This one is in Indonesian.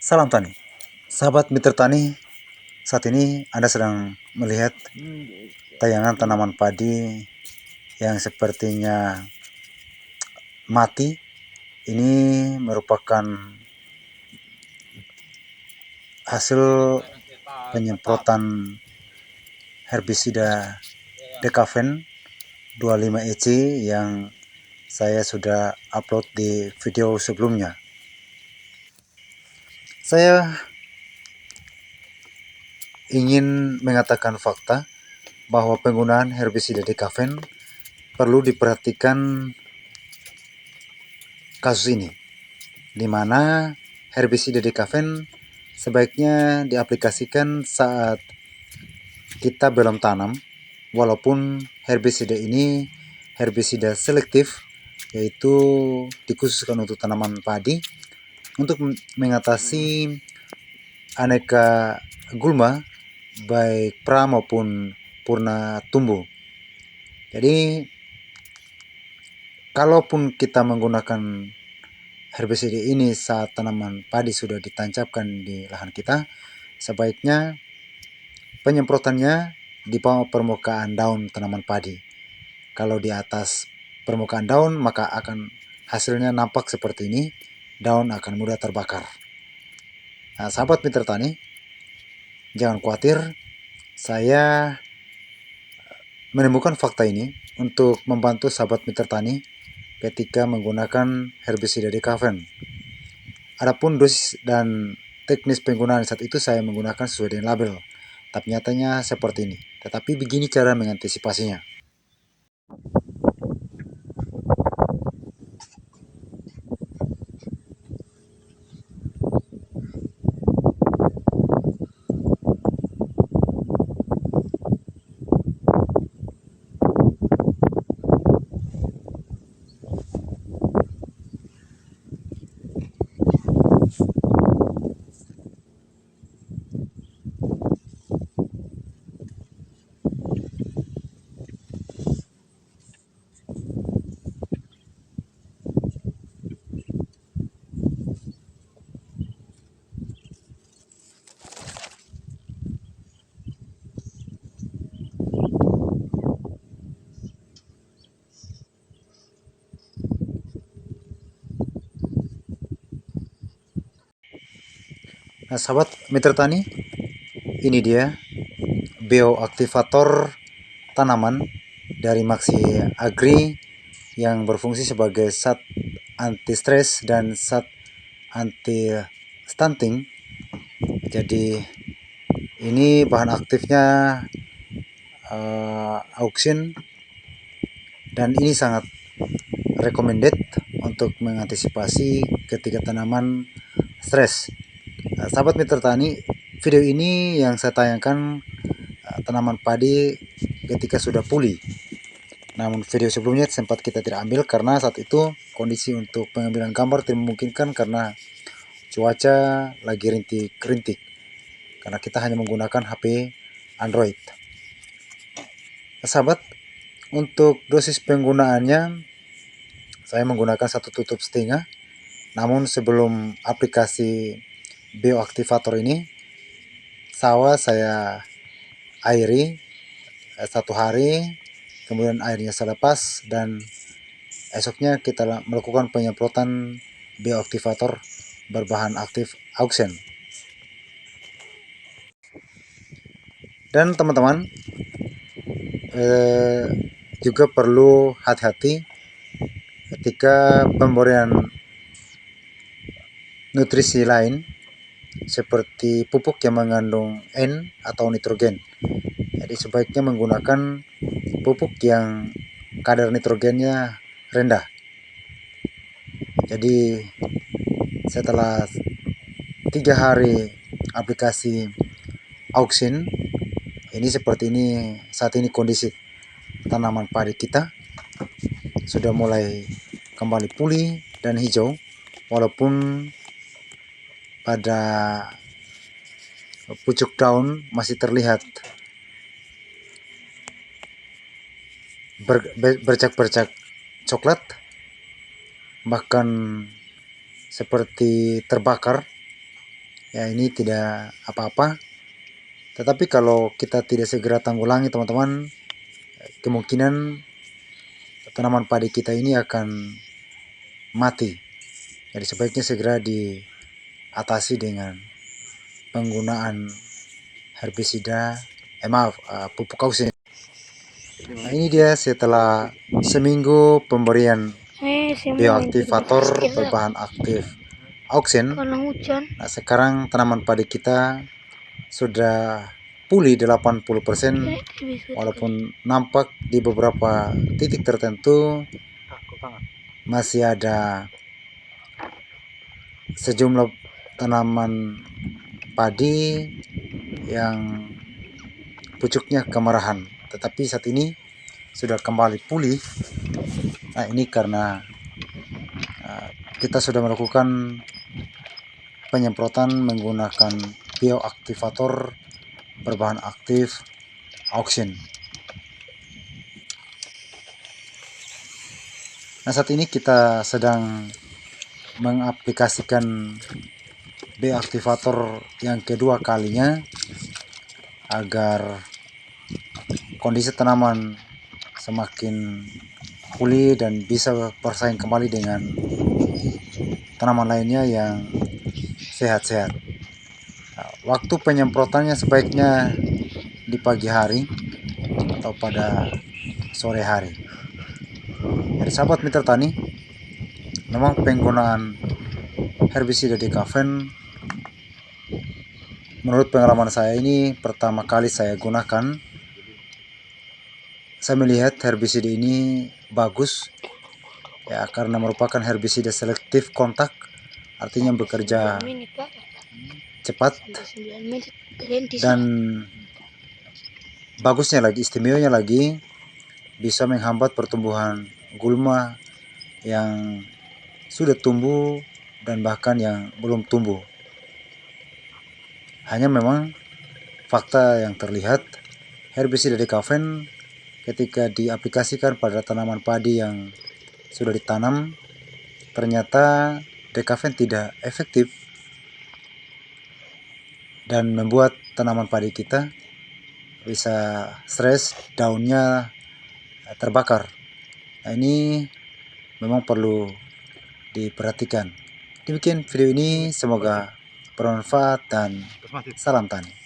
Salam tani, sahabat mitra tani. Saat ini Anda sedang melihat tayangan tanaman padi yang sepertinya mati. Ini merupakan hasil penyemprotan herbisida Decafen 25EC yang saya sudah upload di video sebelumnya. Saya ingin mengatakan fakta bahwa penggunaan herbisida Decafen perlu diperhatikan kasus ini, di mana herbisida Decafen sebaiknya diaplikasikan saat kita belum tanam, walaupun herbisida ini herbisida selektif, yaitu dikhususkan untuk tanaman padi untuk mengatasi aneka gulma baik pra maupun purna tumbuh. Jadi kalaupun kita menggunakan herbisida ini saat tanaman padi sudah ditancapkan di lahan kita, sebaiknya penyemprotannya di bawah permukaan daun tanaman padi. Kalau di atas permukaan daun, maka akan hasilnya nampak seperti ini, daun akan mudah terbakar. Nah, sahabat mitra tani, jangan khawatir, saya menemukan fakta ini untuk membantu sahabat mitra tani ketika menggunakan herbisida Decafen. Adapun dosis dan teknis penggunaan saat itu saya menggunakan sesuai dengan label, tapi nyatanya seperti ini. Tetapi begini cara mengantisipasinya. Nah, sahabat mitra tani, ini dia bioaktivator tanaman dari Maxi Agri yang berfungsi sebagai zat anti stres dan zat anti stunting. Jadi ini bahan aktifnya auxin, dan ini sangat recommended untuk mengantisipasi ketika tanaman stres. Sahabat mitra tani, video ini yang saya tayangkan tanaman padi ketika sudah pulih. Namun video sebelumnya sempat kita tidak ambil karena saat itu kondisi untuk pengambilan gambar tidak memungkinkan karena cuaca lagi rintik-rintik, karena kita hanya menggunakan HP Android. Sahabat, untuk dosis penggunaannya saya menggunakan 1 tutup setengah. Namun sebelum aplikasi bioaktivator ini, sawah saya airi 1 hari, kemudian airnya saya lepas, dan esoknya kita melakukan penyemprotan bioaktivator berbahan aktif auxin. Dan teman-teman juga perlu hati-hati ketika pemberian nutrisi lain seperti pupuk yang mengandung N atau nitrogen. Jadi sebaiknya menggunakan pupuk yang kadar nitrogennya rendah. Jadi setelah 3 hari aplikasi auxin, ini seperti ini saat ini kondisi tanaman padi kita sudah mulai kembali pulih dan hijau, walaupun pada pucuk daun masih terlihat bercak-bercak coklat, bahkan seperti terbakar. Ya, ini tidak apa-apa. Tetapi kalau kita tidak segera tanggulangi teman-teman, kemungkinan tanaman padi kita ini akan mati. Jadi sebaiknya segera diatasi dengan penggunaan herbisida, pupuk auxin. Nah, ini dia setelah seminggu pemberian bioaktivator berbahan aktif auxin. Nah, sekarang tanaman padi kita sudah pulih 80%, walaupun nampak di beberapa titik tertentu masih ada sejumlah tanaman padi yang pucuknya kemerahan, tetapi saat ini sudah kembali pulih. Nah, ini karena kita sudah melakukan penyemprotan menggunakan bioaktivator berbahan aktif auxin. Nah, saat ini kita sedang mengaplikasikan bioaktivator yang kedua kalinya agar kondisi tanaman semakin pulih dan bisa bersaing kembali dengan tanaman lainnya yang sehat-sehat. Nah, waktu penyemprotannya sebaiknya di pagi hari atau pada sore hari. Jadi sahabat mitra tani, memang penggunaan herbisida dekafen menurut pengalaman saya ini pertama kali saya gunakan, saya melihat herbisida ini bagus ya, karena merupakan herbisida selektif kontak, artinya bekerja cepat dan bagusnya lagi, istimewanya lagi, bisa menghambat pertumbuhan gulma yang sudah tumbuh dan bahkan yang belum tumbuh. Hanya memang fakta yang terlihat, herbisida dekafen ketika diaplikasikan pada tanaman padi yang sudah ditanam, ternyata dekafen tidak efektif dan membuat tanaman padi kita bisa stres, daunnya terbakar. Nah, ini memang perlu diperhatikan. Demikian video ini, semoga bermanfaat dan salam tani.